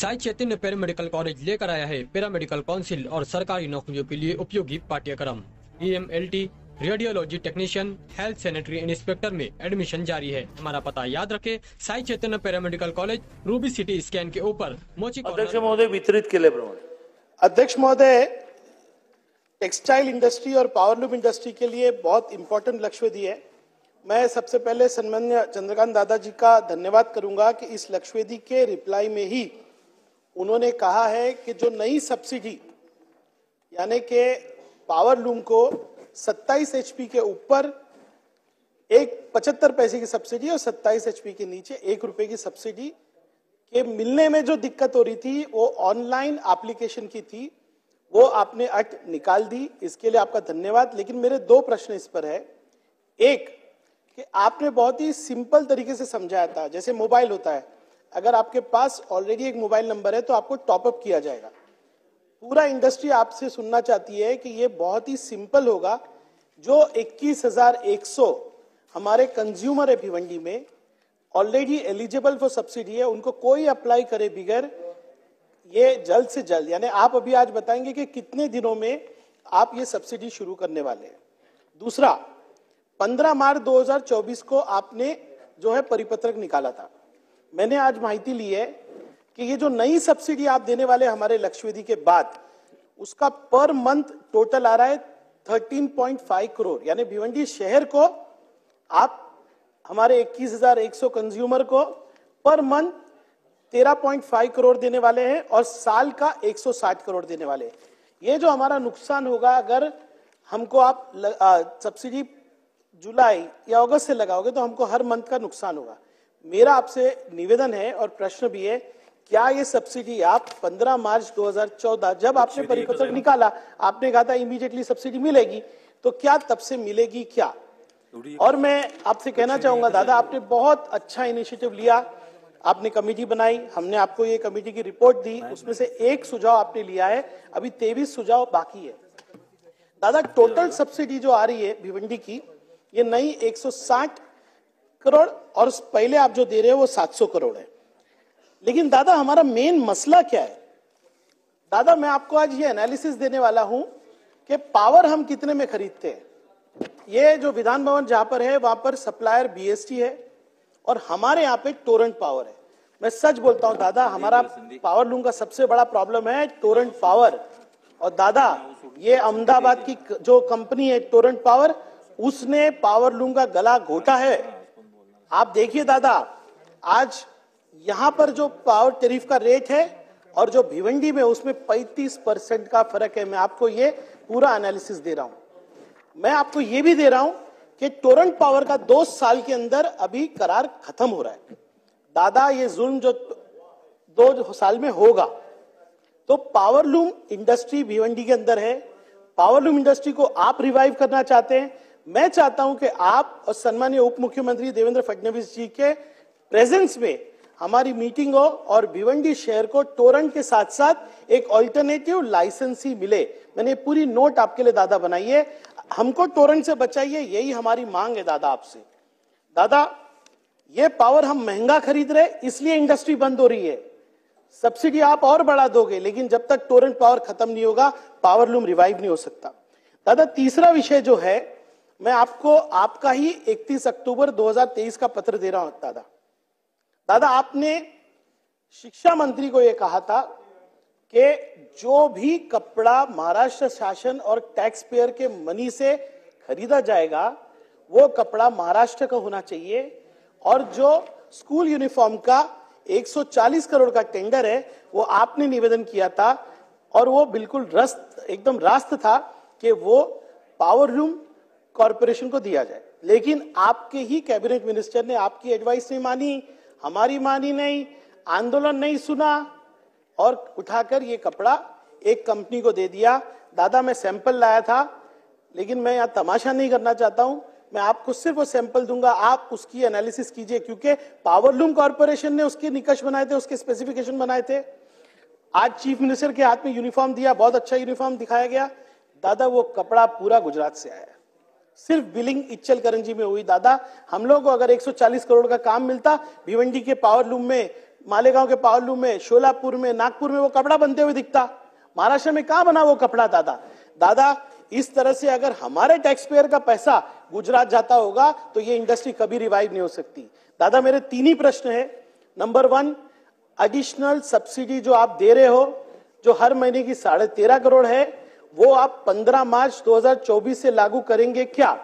Sai Chaitanya paramedical college लेकर आया है पैरामेडिकल काउंसिल और सरकारी नौकरियों के लिए उपयोगी पाठ्यक्रम। EMLT, radiology technician, health sanitary inspector में एडमिशन जारी है। हमारा पता याद रखें, Sai Chaitanya paramedical college, Ruby city scan के ऊपर, मोची। अध्यक्ष महोदय वितरित केले प्रमाणे। अध्यक्ष महोदय, टेक्सटाइल इंडस्ट्री और पावरलूम इंडस्ट्री के लिए बहुत इंपॉर्टेंट लक्ष्यवेधी है। मैं सबसे पहले सम्माननीय चंद्रकांत दादाजी का धन्यवाद करूंगा कि इस लक्ष्यवेधी के रिप्लाई में ही उन्होंने कहा है कि जो नई सब्सिडी यानी कि पावरलूम को 27 HP के ऊपर 75 पैसे की सब्सिडी और 27 HP के नीचे 1 रुपए की सब्सिडी के मिलने में जो दिक्कत हो रही थी वो ऑनलाइन एप्लीकेशन की थी, वो आपने अट निकाल दी, इसके लिए आपका धन्यवाद। लेकिन मेरे 2 प्रश्न इस पर है। एक कि आपने बहुत ही सिंपल तरीके से समझाया था, जैसे मोबाइल होता है, अगर आपके पास ऑलरेडी एक मोबाइल नंबर है तो आपको टॉपअप किया जाएगा। पूरा इंडस्ट्री आपसे सुनना चाहती है कि ये बहुत ही सिंपल होगा। जो 21,100 हमारे कंज्यूमर है भिवंडी में ऑलरेडी एलिजिबल फॉर सब्सिडी है, उनको कोई अप्लाई करे बिगर ये जल्द से जल्द, यानी आप अभी आज बताएंगे कि कितने दिनों में आप ये सब्सिडी शुरू करने वाले हैं। दूसरा, 15 मार्च 2024 को आपने जो है परिपत्रक निकाला था। मैंने आज माहिती ली है कि ये जो नई सब्सिडी आप देने वाले हमारे लक्ष्यवेधी के बाद, उसका पर मंथ टोटल आ रहा है 13.5 करोड़, यानी भिवंडी शहर को आप हमारे 21,100 कंज्यूमर को पर मंथ 13.5 करोड़ देने वाले हैं और साल का 160 करोड़ देने वाले हैं। ये जो हमारा नुकसान होगा, अगर हमको आप सब्सिडी जुलाई या अगस्त से लगाओगे तो हमको हर मंथ का नुकसान होगा। मेरा आपसे निवेदन है और प्रश्न भी है, क्या ये सब्सिडी आप 15 मार्च 2014 जब आपने परिपत्रक निकाला, आपने कहा था इमीडिएटली सब्सिडी मिलेगी, तो क्या तब से मिलेगी क्या? और मैं आपसे कहना चाहूंगा दादा, आपने बहुत अच्छा इनिशिएटिव लिया, आपने कमेटी बनाई, हमने आपको ये कमेटी की रिपोर्ट दी, उसमें से एक सुझाव आपने लिया है, अभी 23 सुझाव बाकी है। दादा, टोटल सब्सिडी जो आ रही है भिवंडी की, ये नई 160 करोड़ और पहले आप जो दे रहे हो वो 700 करोड़ है। लेकिन दादा, हमारा मेन मसला क्या है? दादा, मैं आपको आज ये एनालिसिस देने वाला हूं कि पावर हम कितने में खरीदते हैं। ये जो विधान भवन जहां पर है वहां पर सप्लायर BST है और हमारे यहाँ पे टोरेंट पावर है। मैं सच बोलता हूं दादा, हमारा पावरलूम का सबसे बड़ा प्रॉब्लम है टोरेंट पावर। और दादा, ये अहमदाबाद की जो कंपनी है टोरेंट पावर, उसने पावरलूम का गला घोटा है। आप देखिए दादा, आज यहां पर जो पावर टैरिफ का रेट है और जो भिवंडी में, उसमें 35% का फर्क है। मैं आपको ये पूरा एनालिसिस दे रहा हूं। मैं आपको ये भी दे रहा हूं कि टोरेंट पावर का 2 साल के अंदर अभी करार खत्म हो रहा है। दादा, ये जुल्म जो 2 साल में होगा, तो पावरलूम इंडस्ट्री भिवंडी के अंदर है। पावरलूम इंडस्ट्री को आप रिवाइव करना चाहते हैं। मैं चाहता हूं कि आप और सम्मानीय उप मुख्यमंत्री देवेंद्र फडणवीस जी के प्रेजेंस में हमारी मीटिंग हो और भिवंडी शहर को टोरेंट के साथ साथ एक ऑल्टरनेटिव लाइसेंस ही मिले। मैंने पूरी नोट आपके लिए दादा बनाई है। हमको टोरेंट से बचाइए, यही हमारी मांग है दादा आपसे। दादा, ये पावर हम महंगा खरीद रहे, इसलिए इंडस्ट्री बंद हो रही है। सब्सिडी आप और बढ़ा दोगे, लेकिन जब तक टोरेंट पावर खत्म नहीं होगा, पावरलूम रिवाइव नहीं हो सकता। दादा, तीसरा विषय जो है, मैं आपको आपका ही 31 अक्टूबर 2023 का पत्र दे रहा हूं दादा। दादा, आपने शिक्षा मंत्री को यह कहा था कि जो भी कपड़ा महाराष्ट्र शासन और टैक्स पेयर के मनी से खरीदा जाएगा, वो कपड़ा महाराष्ट्र का होना चाहिए। और जो स्कूल यूनिफॉर्म का 140 करोड़ का टेंडर है, वो आपने निवेदन किया था और वो बिल्कुल एकदम रास्त था कि वो पावरलूम कॉर्पोरेशन को दिया जाए। लेकिन आपके ही कैबिनेट मिनिस्टर ने आपकी एडवाइस नहीं मानी, हमारी मानी नहीं, आंदोलन नहीं सुना और उठाकर ये कपड़ा एक कंपनी को दे दिया। दादा, मैं सैंपल लाया था, लेकिन मैं यहाँ तमाशा नहीं करना चाहता हूं। मैं आपको सिर्फ वो सैंपल दूंगा, आप उसकी एनालिसिस कीजिए, क्योंकि पावरलूम कॉर्पोरेशन ने उसके निकष बनाए थे, उसके स्पेसिफिकेशन बनाए थे। आज चीफ मिनिस्टर के हाथ में यूनिफॉर्म दिया, बहुत अच्छा यूनिफॉर्म दिखाया गया। दादा, वो कपड़ा पूरा गुजरात से आया, सिर्फ बिलिंग इच्चल करंजी में हुई। दादा, हम लोग को अगर 140 करोड़ का काम मिलता, भिवंडी के पावरलूम में मालेगांव के पावरलूम में, शोलापुर में, नागपुर में वो कपड़ा बनते हुए दिखता। महाराष्ट्र में कहां बना वो कपड़ा दादा? इस तरह से अगर हमारे टैक्स पेयर का पैसा गुजरात जाता होगा तो ये इंडस्ट्री कभी रिवाइव नहीं हो सकती। दादा, मेरे 3 ही प्रश्न है। नंबर 1, एडिशनल सब्सिडी जो आप दे रहे हो, जो हर महीने की 13.5 करोड़ है, वो आप 15 मार्च 2024 से लागू करेंगे क्या?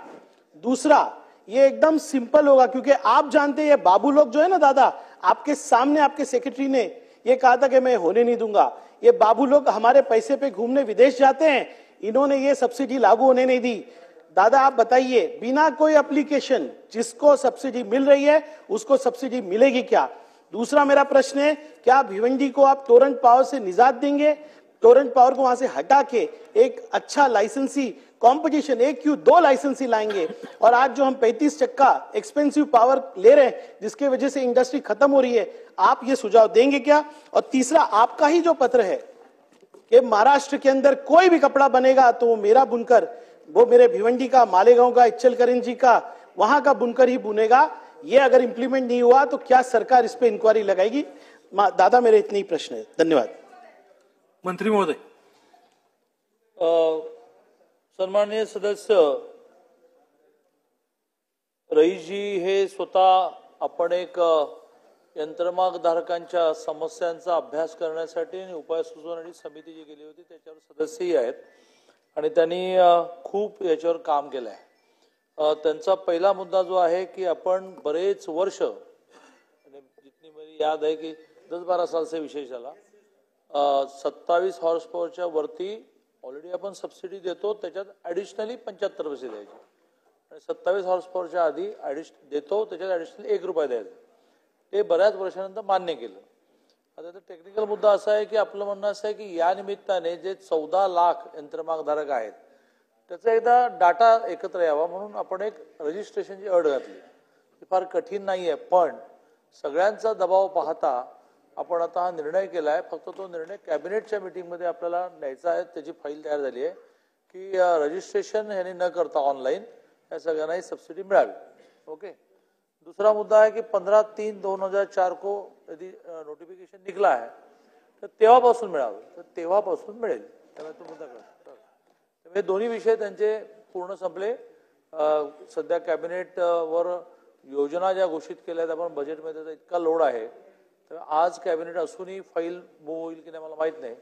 दूसरा, ये एकदम सिंपल होगा, क्योंकि आप जानते हैं ये बाबू लोग जो है ना दादा, आपके सामने आपके सेक्रेटरी ने ये कहा था कि मैं होने नहीं दूंगा। ये बाबू लोग हमारे पैसे पे घूमने विदेश जाते हैं, इन्होंने ये सब्सिडी लागू होने नहीं दी। दादा, आप बताइए, बिना कोई एप्लीकेशन जिसको सब्सिडी मिल रही है उसको सब्सिडी मिलेगी क्या? दूसरा मेरा प्रश्न है, क्या भिवंडी को आप टोरेंट पावर से निजात देंगे? टोरेंट पावर को वहां से हटा के एक अच्छा लाइसेंसी कंपटीशन, 1 क्यों 2 लाइसेंसी लाएंगे? और आज जो हम 35% एक्सपेंसिव पावर ले रहे हैं, जिसके वजह से इंडस्ट्री खत्म हो रही है, आप ये सुझाव देंगे क्या? और तीसरा, आपका ही जो पत्र है कि महाराष्ट्र के अंदर कोई भी कपड़ा बनेगा तो वो मेरा बुनकर, वो मेरे भिवंडी का, मालेगांव का, इच्चलकरंजी का, वहां का बुनकर ही बुनेगा, ये अगर इंप्लीमेंट नहीं हुआ तो क्या सरकार इस पे इंक्वायरी लगाएगी? दादा, मेरे इतने ही प्रश्न है। धन्यवाद। मंत्री महोदय। सन्माननीय सदस्य, रईसजी हे स्वतः आपण एक यंत्रमाग धारकांच्या समस्यांचा अभ्यास करण्यासाठी आणि उपाय सुचवण्याची समिती जी गेली होती त्याच्यावर सदस्यही आहेत आणि त्यांनी खूप याच्यावर काम केलं आहे। त्यांचा पहिला मुद्दा जो आहे की आपण बरेच वर्ष, जितनी मेरी याद है कि 10-12 साल से विषय चला, 27 हॉर्स पॉवरच्या वरती ऑलरेडी आपण सबसिडी देतो, त्याच्यात ॲडिशनली 75 पैसे द्यायचे आणि 27 हॉर्स पॉवरच्या आधी देतो, त्याच्यात ॲडिशनली 1 रुपया द्यायचा। ते बऱ्याच वर्षानंतर मान्य केलं। आता तर टेक्निकल मुद्दा असा आहे की आपलं म्हणणं असं आहे की या निमित्ताने जे 14 लाख यंत्रमागधारक आहेत त्याचा एकदा डाटा एकत्र यावा म्हणून आपण एक रजिस्ट्रेशनची अट घातली। ती फार कठीण नाही आहे, पण सगळ्यांचा दबाव पाहता आपण आता हा निर्णय केला आहे। फक्त तो निर्णय कॅबिनेटच्या मीटिंगमध्ये आपल्याला न्यायचा आहे, त्याची फाईल तयार झाली आहे की रजिस्ट्रेशन ह्याने न करता ऑनलाईन या सगळ्यांनाही सबसिडी मिळावी। ओके। दूसरा मुद्दा है कि 15/3/2004 को यदि नोटिफिकेशन निकला है तो तेव्हापासून मिळावं, तर तेव्हापासून मिळेल। त्यामुळे तो मुद्दा कळतो। त्यामुळे दोन्ही विषय त्यांचे पूर्ण संपले। सध्या कॅबिनेट वर योजना ज्या घोषित केल्या आहेत आपण बजेटमध्ये, त्याचा इतका लोड आहे, तर आज कॅबिनेट असूनही फाईल मूव्ह होईल की नाही मला माहित नाही,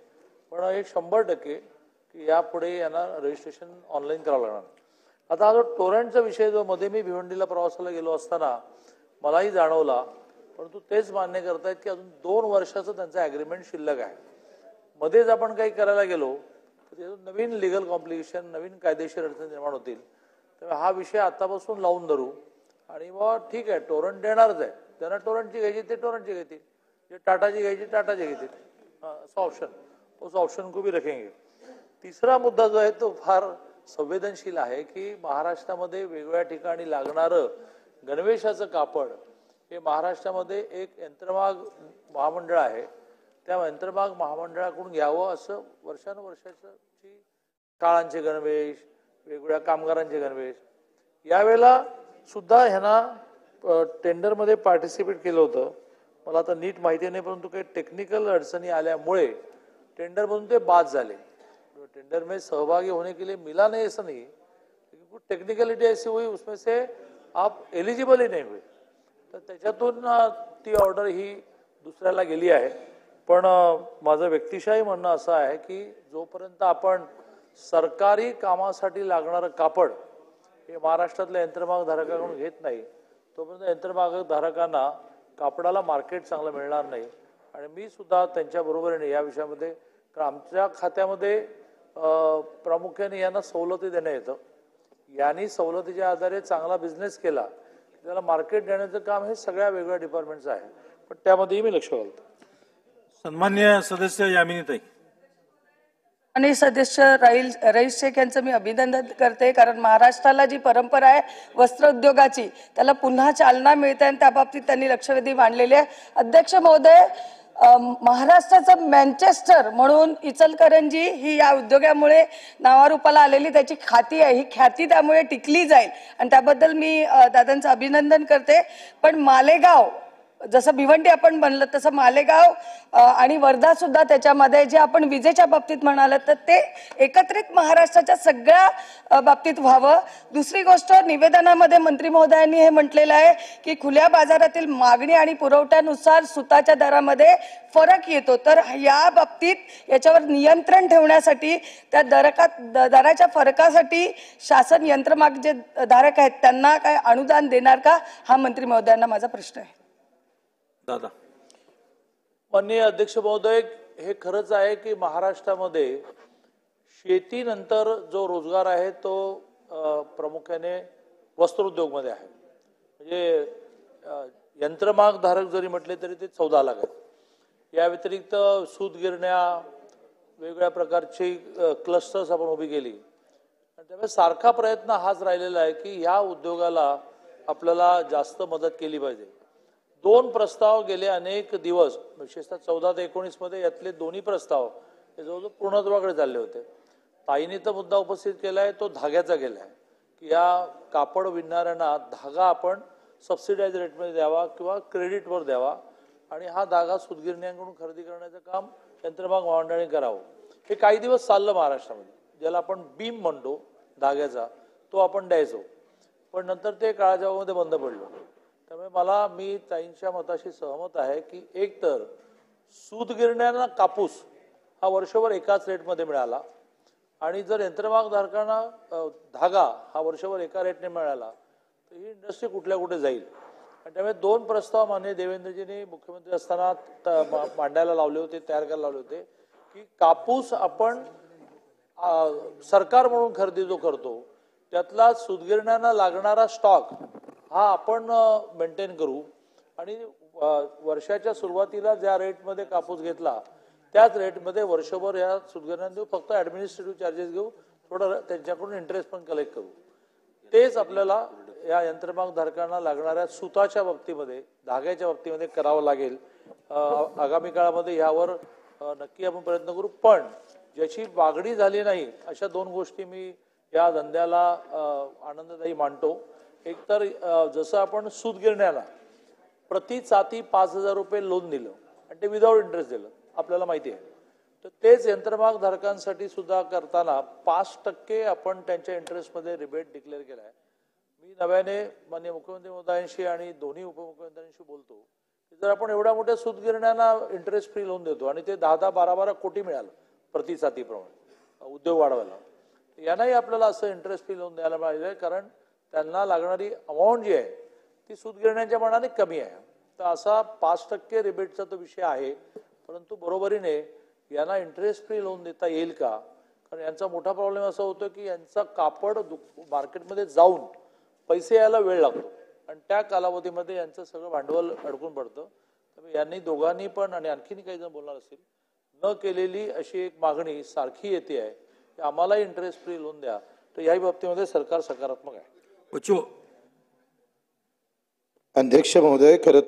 पण हे 100% की यापुढे यांना रजिस्ट्रेशन ऑनलाईन करावं लागणार। आता हा जो टोरेंटचा विषय जो मध्ये मी भिवंडीला प्रवासाला गेलो असताना मलाही जाणवला, परंतु तेच मान्य करतायत की अजून 2 वर्षाचं त्यांचं ॲग्रीमेंट शिल्लक आहे। मध्येच आपण काही करायला गेलो तर नवीन लिगल कॉम्प्लिकेशन, नवीन कायदेशीर अडचणी निर्माण होतील। त्यामुळे हा विषय आतापासून लावून धरू आणि मग ठीक आहे, टोरेंट देणारच आहे, त्यांना टोरेंटची घ्यायची ते टोरेंटची घेतील, जे टाटाची घ्यायची टाटाची घेतील, असं ऑप्शन, उस ऑप्शन को भी रखेंगे। तीसरा मुद्दा जो आहे तो फार संवेदनशील आहे की महाराष्ट्रामध्ये वेगवेगळ्या ठिकाणी लागणारं गणवेशाचं कापड हे महाराष्ट्रामध्ये एक यंत्रमाग महामंडळ आहे, त्या यंत्रमाग महामंडळाकडून घ्यावं असं वर्षानुवर्षाची शाळांचे गणवेश, वेगवेगळ्या कामगारांचे गणवेश। यावेळेला सुद्धा ह्यांना टेंडरमध्ये पार्टिसिपेट केलं होतं, मला आता नीट माहिती नाही, परंतु काही टेक्निकल अडचणी आल्यामुळे टेंडरमधून ते बाद झाले। टेंडर में सहभागी होने के लिए मिला नहीं ऐसा नहीं, लेकिन कुछ टेक्निकलिटी ऐसी हुई उसमें से आप एलिजिबल ही नहीं हुए, तर त्याच्यातून ती ऑर्डर ही दुसऱ्याला गेली आहे। पण माझं व्यक्तिशही म्हणणं असं आहे की जोपर्यंत आपण सरकारी कामासाठी लागणारं कापड हे महाराष्ट्रातल्या यंत्रमाग धारकाकडून घेत नाही तोपर्यंत यंत्रमाग धारकांना कापडाला मार्केट चांगलं मिळणार नाही। आणि मी सुद्धा त्यांच्या बरोबरीने या विषयामध्ये, कारण आमच्या खात्यामध्ये प्रामुख्याने यांना सवलती देण्यात येतं, यांनी सवलतीच्या आधारे चांगला बिझनेस केला त्याला मार्केट देण्याचं काम हे सगळ्या वेगवेगळ्या डिपार्टमेंटचं आहे, पण त्यामध्येही मी लक्ष घालतो। सन्मान्य सदस्य यामिनीताई। आणि सदस्य रईस शेख यांचं मी अभिनंदन करते, कारण महाराष्ट्राला जी परंपरा आहे वस्त्र उद्योगाची त्याला पुन्हा चालना मिळते आणि त्या बाबतीत त्यांनी लक्षवेधी मांडलेली आहे। अध्यक्ष महोदय, महाराष्ट्राचं मँचेस्टर म्हणून इचलकरंजी ही या उद्योगामुळे नावारूपाला आलेली त्याची ख्याती आहे, ही ख्याती त्यामुळे टिकली जाईल आणि त्याबद्दल मी दादांचं अभिनंदन करते। पण मालेगाव जसं भिवंडी आपण बनलं तसं मालेगाव आणि वर्धा सुद्धा त्याच्यामध्ये जे आपण विजेच्या बाबतीत म्हणाल तर ते एकत्रित महाराष्ट्राच्या सगळ्या बाबतीत व्हावं. दुसरी गोष्ट, निवेदनामध्ये मंत्री महोदयांनी हे म्हटलेलं आहे की खुल्या बाजारातील मागणी आणि पुरवठ्यानुसार सुताच्या दरामध्ये फरक येतो. तर या बाबतीत याच्यावर नियंत्रण ठेवण्यासाठी त्या दराच्या फरकासाठी शासन यंत्रमाग जे धारक आहेत त्यांना काय अनुदान देणार का, हा मंत्री महोदयांना माझा प्रश्न आहे. दादा. माननीय अध्यक्ष महोदय, हे खरंच आहे की महाराष्ट्रामध्ये शेतीनंतर जो रोजगार आहे तो प्रामुख्याने वस्त्रोद्योगमध्ये आहे. म्हणजे यंत्रमाग धारक जरी म्हटले तरी ते 14 लाख आहेत. या व्यतिरिक्त सूतगिरण्या, वेगवेगळ्या प्रकारची क्लस्टर्स आपण उभी केली. त्यामुळे सारखा प्रयत्न हाच राहिलेला आहे की ह्या उद्योगाला आपल्याला जास्त मदत केली पाहिजे. 2 प्रस्ताव गेले अनेक दिवस, विशेषतः 14 ते 19 मध्ये यातले दोन्ही प्रस्ताव हे जवळजवळ पूर्णत्वाकडे चालले होते. ताईंनी तर मुद्दा उपस्थित केला आहे तो धाग्याचा केला आहे की या कापड विणणाऱ्यांना धागा आपण सबसिडाइज रेटमध्ये द्यावा किंवा क्रेडिटवर द्यावा आणि हा धागा सूतगिरण्यांकडून खरेदी करण्याचं काम यंत्रमाग महामंडळाने करावं. हे काही दिवस चाललं महाराष्ट्रामध्ये, ज्याला आपण बीम म्हणतो धाग्याचा, तो आपण द्यायचो. पण नंतर ते काळाच्या ओघामध्ये बंद पडलं. त्यामुळे मी ताईंच्या मताशी सहमत आहे की एकतर सूतगिरण्यांना कापूस हा वर्षभर एकाच रेटमध्ये मिळाला आणि जर यंत्रमाग धारकांना धागा हा वर्षभर एका रेटने मिळाला तर ही इंडस्ट्री कुठल्या कुठे जाईल. आणि त्यामुळे 2 प्रस्ताव माननीय देवेंद्रजींनी मुख्यमंत्री असताना मांडायला लावले होते, तयार करायला लावले होते की कापूस आपण सरकार म्हणून खरेदी जो करतो त्यातला सूतगिरण्यांना लागणारा स्टॉक हा आपण मेंटेन करू आणि वर्षाच्या सुरुवातीला ज्या रेटमध्ये कापूस घेतला त्याच रेटमध्ये वर्षभर या सूतगिरण्यांना देऊ, फक्त ऍडमिनिस्ट्रेटिव्ह चार्जेस घेऊ, थोडं त्यांच्याकडून इंटरेस्ट पण कलेक्ट करू. तेच आपल्याला या यंत्रमाग धारकांना लागणाऱ्या सुताच्या बाबतीमध्ये, धाग्याच्या बाबतीमध्ये करावं लागेल. आगामी काळामध्ये यावर नक्की आपण प्रयत्न करू. पण ज्याची मागणी झाली नाही अशा 2 गोष्टी मी या धंद्याला आनंददायी मानतो. एकतर जसं आपण सूतगिरण्याला प्रति चाती 5,000 रुपये लोन दिलं आणि ते विदाऊट इंटरेस्ट दिलं, आपल्याला माहिती आहे. तर तेच यंत्रमाग धारकांसाठी सुद्धा करताना 5% आपण त्यांच्या इंटरेस्टमध्ये रिबेट डिक्लेअर केला आहे. मी नव्याने माननीय मुख्यमंत्री महोदयांशी आणि दोन्ही उपमुख्यमंत्र्यांशी बोलतो की जर आपण एवढ्या मोठ्या सूतगिरण्यांना इंटरेस्ट फ्री लोन देतो आणि ते 10-10, 12-12 कोटी मिळालं प्रति चातीप्रमाणे उद्योग वाढवायला, यांनाही आपल्याला असं इंटरेस्ट फ्री लोन द्यायला पाहिजे. कारण त्यांना लागणारी अमाऊंट जी आहे ती सूतगिरण्यांच्या मनाने कमी आहे. तर असा 5% रिबेटचा तो विषय आहे. परंतु बरोबरीने यांना इंटरेस्ट फ्री लोन देता येईल का? कारण यांचा मोठा प्रॉब्लेम असा होतो की यांचा कापड मार्केटमध्ये जाऊन पैसे यायला वेळ लागतो आणि त्या कालावधीमध्ये यांचं सगळं भांडवल अडकून पडतं. त्यामुळे यांनी दोघांनी पण आणि आणखीन काही जण बोलणार असतील, न केलेली अशी एक मागणी सारखी येते आहे की आम्हाला इंटरेस्ट फ्री लोन द्या. तर याही बाबतीमध्ये सरकार सकारात्मक आहे. अध्यक्ष महोदय, खरं तर